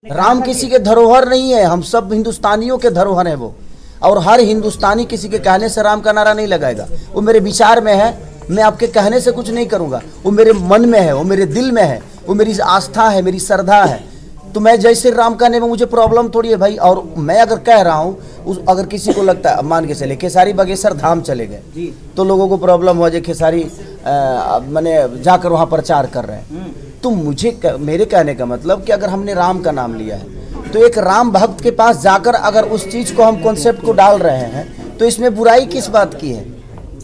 राम किसी के धरोहर नहीं है, हम सब हिंदुस्तानियों के धरोहर है वो। और हर हिंदुस्तानी किसी के कहने से राम का नारा नहीं लगाएगा। वो मेरे विचार में है, मैं आपके कहने से कुछ नहीं करूँगा। वो मेरे मन में है, वो मेरे दिल में है, वो मेरी आस्था है, मेरी श्रद्धा है। तो मैं जय श्री राम कहने में मुझे प्रॉब्लम थोड़ी है भाई। और मैं अगर कह रहा हूँ, अगर किसी को लगता है, मान के चले खेसारी बागेश्वर धाम चले गए तो लोगों को प्रॉब्लम हो जाए, खेसारी मैंने जाकर वहाँ प्रचार कर रहे हैं। तो मेरे कहने का मतलब कि अगर हमने राम का नाम लिया है तो एक राम भक्त के पास जाकर अगर उस चीज़ को हम कॉन्सेप्ट को डाल रहे हैं तो इसमें बुराई किस बात की है।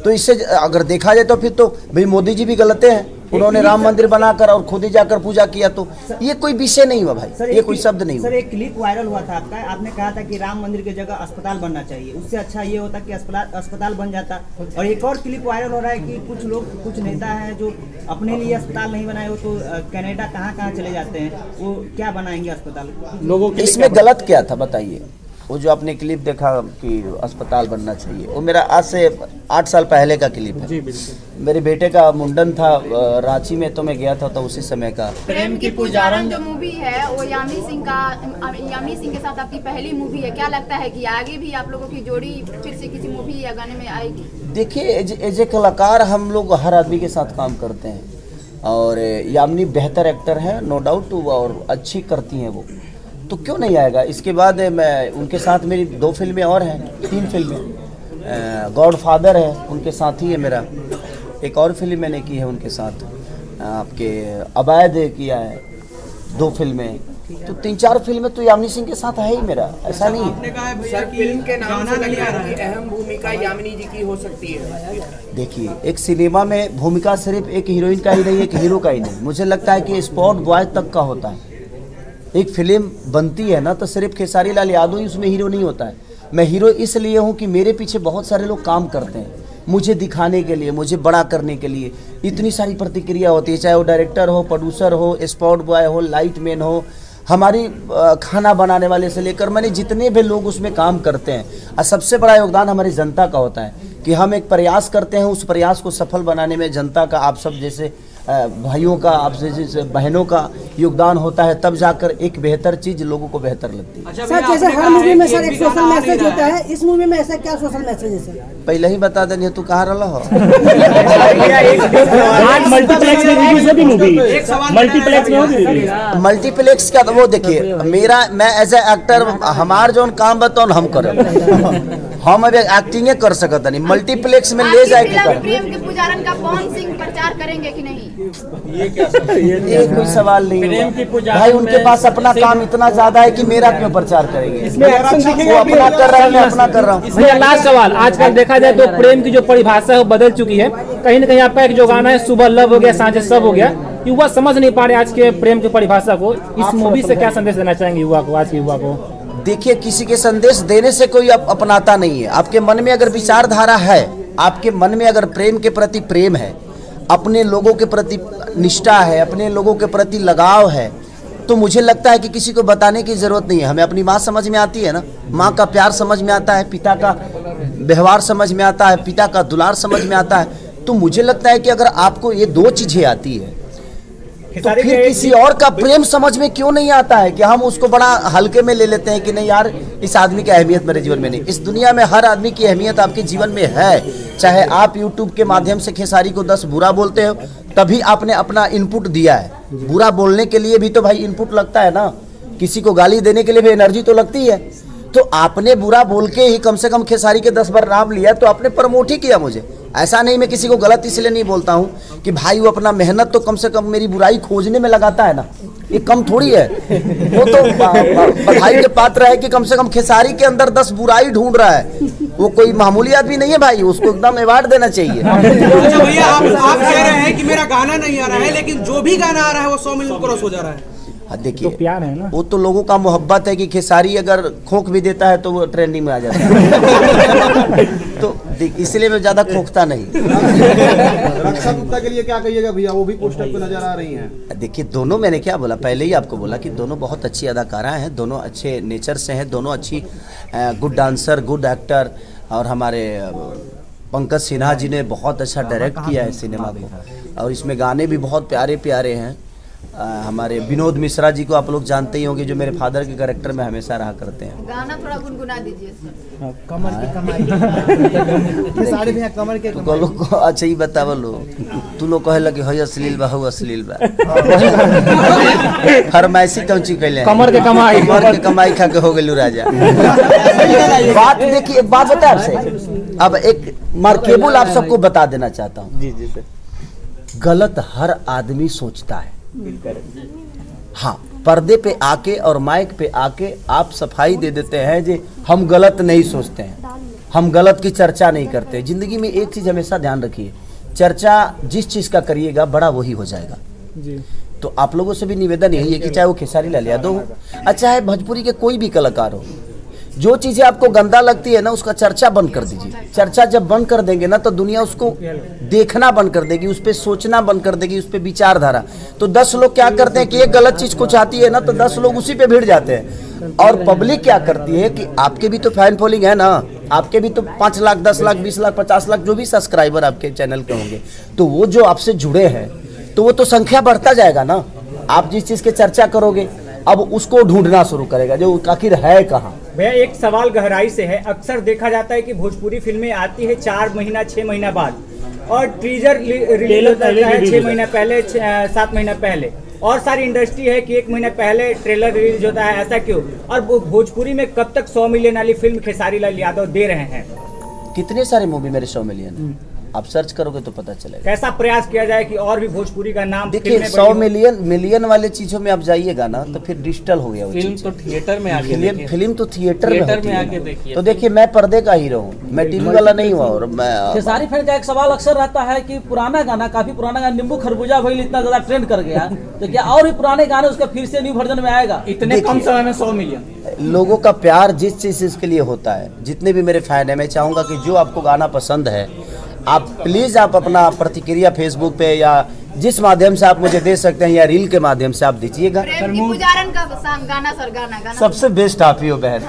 तो इससे अगर देखा जाए तो फिर तो भाई मोदी जी भी गलत हैं, उन्होंने राम मंदिर बनाकर और खुद ही जाकर पूजा किया। तो ये कोई विषय नहीं हुआ भाई, ये कोई शब्द नहीं हुआ। सर एक क्लिप वायरल हुआ था आपका, आपने कहा था कि राम मंदिर की जगह अस्पताल बनना चाहिए, उससे अच्छा ये होता कि अस्पताल बन जाता। और एक और क्लिप वायरल हो रहा है कि कुछ लोग, कुछ नेता हैं जो अपने लिए अस्पताल नहीं बनाए हो तो कनाडा कहाँ चले जाते हैं, वो क्या बनाएंगे अस्पताल लोगों के। इसमें गलत क्या था बताइए? वो जो आपने क्लिप देखा कि अस्पताल बनना चाहिए, वो मेरा आज से 8 साल पहले का क्लिप है। जी बिल्कुल। मेरे बेटे का मुंडन था रांची में, तो मैं गया था तो उसी समय का। प्रेम की पुजारन जो मूवी है वो यामी सिंह के साथ आपकी पहली मूवी है। क्या लगता है कि आगे भी आप लोगों की जोड़ी फिर से किसी मूवी या गाने में आएगी? देखिए, एज ए कलाकार हम लोग हर आदमी के साथ काम करते हैं और यामिनी बेहतर एक्टर है, नो डाउट, और अच्छी करती हैं वो, तो क्यों नहीं आएगा। इसके बाद मैं उनके साथ मेरी 2 फिल्में और हैं, 3 फिल्में। गॉड फादर है उनके साथ ही है मेरा, एक और फिल्म मैंने की है उनके साथ, आपके अवैध किया है 2 फिल्में। तो 3-4 फिल्में तो यामिनी सिंह के साथ है ही मेरा, ऐसा नहीं है। सर फिल्म के नाम से लग रहा है कि अहम भूमिका यामिनी जी की हो सकती है। देखिए, एक सिनेमा में भूमिका सिर्फ एक हीरोइन का ही नहीं, एक हीरो का ही नहीं, मुझे लगता है कि स्पॉट बॉय तक का होता है। एक फिल्म बनती है ना तो सिर्फ खेसारी लाल यादव ही उसमें हीरो नहीं होता है। मैं हीरो इसलिए हूँ कि मेरे पीछे बहुत सारे लोग काम करते हैं, मुझे दिखाने के लिए, मुझे बड़ा करने के लिए। इतनी सारी प्रतिक्रिया होती है, चाहे वो डायरेक्टर हो, प्रोड्यूसर हो, स्पॉट बॉय हो, लाइट मैन हो, हमारी खाना बनाने वाले से लेकर मैंने जितने भी लोग उसमें काम करते हैं। और सबसे बड़ा योगदान हमारी जनता का होता है कि हम एक प्रयास करते हैं, उस प्रयास को सफल बनाने में जनता का, आप सब जैसे भाइयों का, आप जैसे बहनों का योगदान होता है, तब जाकर एक बेहतर चीज लोगों को बेहतर लगती है। अच्छा, सर जैसे हर मूवी में सर एक सोशल मैसेज होता है, इस मूवी में ऐसा क्या सोशल मैसेज है सर? पहले ही बता देनी, तू कहाँ रहा हो? मल्टीप्लेक्स क्या वो देखिए, मैं एज ए एक्टर हमार जो काम बताओ हम करें, हम अभी एक्टिंग कर सकता नहीं, मल्टीप्लेक्स में ले जाए। प्रेम के पुजारन का पवन सिंह प्रचार करेंगे कि नहीं? ये कोई सवाल नहीं है भाई, उनके पास अपना काम इतना ज्यादा है कि मेरा क्यों प्रचार करेंगे। वो अपना कर रहा है, मैं अपना कर रहा हूँ। भैया लास्ट सवाल, आजकल देखा जाए तो प्रेम की जो परिभाषा है वो बदल चुकी है। कहीं न कहीं आपका एक जो गाना है सुबह लव हो गया सांझे सब हो गया, युवा समझ नहीं पा रहे आज के प्रेम की परिभाषा को। इस मूवी से क्या संदेश देना चाहेंगे युवा को, आज के युवा को? देखिए, किसी के संदेश देने से कोई अपनाता नहीं है। आपके मन में अगर विचारधारा है, आपके मन में अगर प्रेम के प्रति प्रेम है, अपने लोगों के प्रति निष्ठा है, अपने लोगों के प्रति लगाव है, तो मुझे लगता है कि किसी को बताने की जरूरत नहीं है। हमें अपनी माँ समझ में आती है ना, माँ का प्यार समझ में आता है, पिता का व्यवहार समझ में आता है, पिता का दुलार समझ में आता है। तो मुझे लगता है कि अगर आपको ये 2 चीजें आती है तो फिर किसी और का प्रेम समझ में क्यों नहीं आता है कि हम उसको बड़ा हल्के में ले लेते हैं कि नहीं यार, इस आदमी की अहमियत मेरे जीवन में नहीं। इस दुनिया में हर आदमी की अहमियत आपके जीवन में है। चाहे आप YouTube के माध्यम से खेसारी को 10 बुरा बोलते हो, तभी आपने अपना इनपुट दिया है। बुरा बोलने के लिए भी तो भाई इनपुट लगता है ना, किसी को गाली देने के लिए भी एनर्जी तो लगती है। तो आपने बुरा बोल के ही कम से कम खेसारी के 10 बार नाम लिया, तो आपने प्रमोट ही किया मुझे। ऐसा नहीं, मैं किसी को गलत इसलिए नहीं बोलता हूँ कि भाई वो अपना मेहनत तो कम से कम मेरी बुराई खोजने में लगाता है ना, ये कम थोड़ी है। वो तो बधाई के पात्र है कि कम से कम खेसारी के अंदर 10 बुराई ढूंढ रहा है। वो कोई मामूली आदमी नहीं है भाई, उसको एकदम अवार्ड देना चाहिए। अच्छा भैया, आप कह रहे हैं कि मेरा गाना नहीं आ रहा है, लेकिन जो भी गाना आ रहा है वो 100 मिलियन क्रॉस हो जा रहा है। देखिए, तो प्यार है ना, वो तो लोगों का मोहब्बत है कि खेसारी अगर खोख भी देता है तो वो ट्रेंडिंग में आ जाता है। तो इसलिए मैं ज्यादा खोखता नहीं। रक्षा गुप्ता के लिए क्या कहिएगा भैया, वो भी पोस्टर पे नजर आ रही हैं। देखिए, दोनों, मैंने क्या बोला, पहले ही आपको बोला कि दोनों बहुत अच्छी अदाकारा हैं, दोनों अच्छे नेचर से हैं, दोनों अच्छी गुड डांसर, गुड एक्टर। और हमारे पंकज सिन्हा जी ने बहुत अच्छा डायरेक्ट किया है सिनेमा को, और इसमें गाने भी बहुत प्यारे प्यारे हैं। हमारे विनोद मिश्रा जी को आप लोग जानते ही होंगे, जो मेरे फादर के कैरेक्टर में हमेशा रहा करते हैं। गाना थोड़ा गुनगुना दीजिए सर। कमर की कमाई साड़ी भी है, कमर के तो लोग को अच्छा ही बतावो लो, तू लोग कहे लगे हई अश्लील बा, हऊ अश्लील बा। फरमाइशी कौची कैले कमर के कमाई, कमर के कमाई खा के हो गेलू राजा। बात देखिए, एक बात बता आपसे, अब एक मार्केबल आप सबको बता देना चाहता हूँ। जी जी सर। गलत हर आदमी सोचता है। हाँ, पर्दे पे आके और माइक पे आके आप सफाई दे देते हैं जी हम गलत नहीं सोचते हैं, हम गलत की चर्चा नहीं करते। जिंदगी में एक चीज हमेशा ध्यान रखिए, चर्चा जिस चीज का करिएगा बड़ा वही हो जाएगा जी। तो आप लोगों से भी निवेदन यही है कि चाहे वो खेसारी लाल यादव हो, चाहे भोजपुरी के कोई भी कलाकार हो, जो चीजें आपको गंदा लगती है ना उसका चर्चा बंद कर दीजिए। चर्चा जब बंद कर देंगे ना तो दुनिया उसको देखना बंद कर देगी, उस पर सोचना बंद कर देगी, उस पर विचारधारा। तो 10 लोग क्या करते हैं कि एक गलत चीज कुछ आती है ना तो 10 लोग उसी पे भिड़ जाते हैं। और पब्लिक क्या करती है कि आपके भी तो फैन फॉलोइंग है ना, आपके भी तो 5 लाख 10 लाख 20 लाख 50 लाख जो भी सब्सक्राइबर आपके चैनल के होंगे, तो वो जो आपसे जुड़े हैं तो वो तो संख्या बढ़ता जाएगा ना। आप जिस चीज की चर्चा करोगे अब उसको ढूंढना शुरू करेगा जो आखिर है कहाँ। भैया एक सवाल गहराई से है, अक्सर देखा जाता है कि भोजपुरी फिल्में आती है 4 महीना 6 महीना बाद, और टीजर रिलीज होता है 6 महीना पहले 7 महीना पहले, और सारी इंडस्ट्री है कि 1 महीना पहले ट्रेलर रिलीज होता है, ऐसा क्यों? और भोजपुरी में कब तक 100 मिलियन वाली फिल्म खेसारी लाल यादव दे रहे हैं? कितने सारे मूवी मेरे 100 मिलियन, आप सर्च करोगे तो पता चलेगा। कैसा प्रयास किया जाए कि और भी भोजपुरी का नाम देखिए 100 मिलियन वाले चीजों में आप जाइएगा ना तो फिर डिजिटल हो गया वो फिल्म चीज़। तो थिएटर में आके देखिए। फिल्म तो थिएटर में होती है आके ना। देखिए। तो देखिए मैं पर्दे का हीरो हूँ, मैं टीवी वाला नहीं हुआ। और मैं खेसारी फैन का एक सवाल अक्सर रहता है कि पुराना गाना, काफी पुराना गाना नींबू खरबूजा भइल इतना ज्यादा ट्रेंड कर गया, तो क्या और भी पुराने गाने उसका फिर से न्यू वर्जन में आएगा? इतने कम समय में 100 मिलियन। लोगों का प्यार जिस चीज के लिए होता है, जितने भी मेरे फैन है, मैं चाहूंगा कि जो आपको गाना पसंद है आप प्लीज आप अपना प्रतिक्रिया फेसबुक पे या जिस माध्यम से आप मुझे दे सकते हैं या रील के माध्यम से आप दीजिएगा। प्रेम की पुजारन का गाना सर, गाना सबसे बेस्ट आप ही हो बहन।